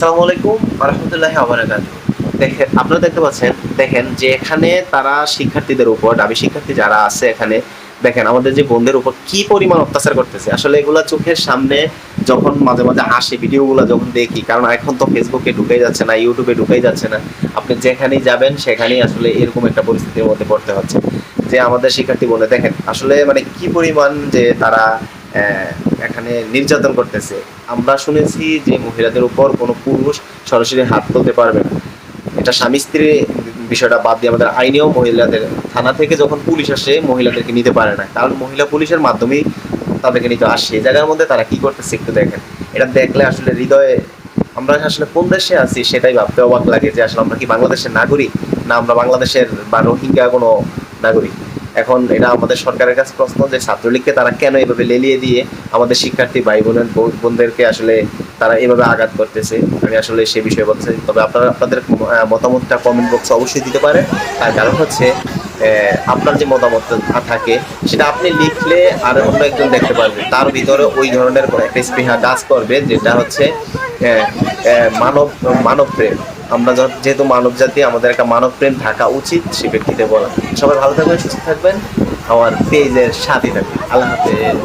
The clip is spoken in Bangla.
আসসালামু আলাইকুম ওয়া রাহমাতুল্লাহি ওয়া বারাকাতুহু। দেখেন আপনারা দেখতে পাচ্ছেন, দেখেন যে এখানে তারা শিক্ষার্থীদের উপর, দাবি শিক্ষার্থী যারা আছে এখানে, দেখেন আমাদের যে বোনদের উপর কি পরিমাণ অত্যাচার করতেছে। আসলে এগুলা চোখের সামনে যখন মাঝে, মাঝে আসে ভিডিওগুলা যখন দেখি, কারণ এখন তো ফেসবুকে ঢুকাই যাচ্ছে না, ইউটিউবে ঢুকাই যাচ্ছে না। আপনি যেখানেই যাবেন সেখানেই আসলে এরকম একটা পরিস্থিতির মধ্যে পড়তে হচ্ছে। যে আমাদের শিক্ষার্থী বলে দেখেন আসলে মানে কি পরিমাণ যে তারা অ্যা এখানে নির্যাতন করতেছে। আমরা শুনেছি যে মহিলাদের উপর কোনো পুরুষ সরাসরি হাত তুলতে পারবে না। এটা স্বামী-স্ত্রী বিষয়টা বাদ দিয়ে আমাদের আইনেও মহিলাদের থানা থেকে যখন পুলিশ আসে মহিলাদেরকে নিতে পারে না। কারণ মহিলা পুলিশের মাধ্যমেই তাদেরকে নিতে আসে। এই জায়গার মধ্যে তারা কি করতেছে একটু দেখেন। এটা দেখলে আসলে হৃদয়ে আমরা আসলে কোন দেশে আছি সেটাই ভাবতে অবাক লাগে যে আসলে আমরা কি বাংলাদেশের নাগরিক? না আমরা বাংলাদেশের বা রোহিঙ্গা কোনো নাগরিক? এখন এটা আমাদের সরকারের কাছে প্রশ্ন যে ছাত্রলীগকে তারা কেন এভাবে লেলিয়ে দিয়ে আমাদের শিক্ষার্থী ভাই বোনদেরকে আসলে তারা এভাবে আঘাত করতেছে। আমি আসলে সে বিষয়ে বলতে চাই। তবে আপনারা আপনাদের মতামতটা কমেন্ট বক্সে অবশ্যই দিতে পারেন। তার কারণ হচ্ছে আপনার যে মতামতটা থাকে সেটা আপনি লিখলে আর অন্য একজন দেখতে পারবে। তার ভিতরে ওই ধরনের কোনো একটা স্পৃহা কাজ করবে যেটা হচ্ছে অ্যা অ্যা মানব মানবপ্রেম। আমরা যেহেতু মানব জাতি, আমাদের একটা মানবপ্রেম থাকা উচিত সে ব্যক্তিদের বলা। সবাই ভালো থাকবেন, সুস্থ থাকবেন। আমার পেজের সাথে থাকবেন। আল্লাহ হাফেজ।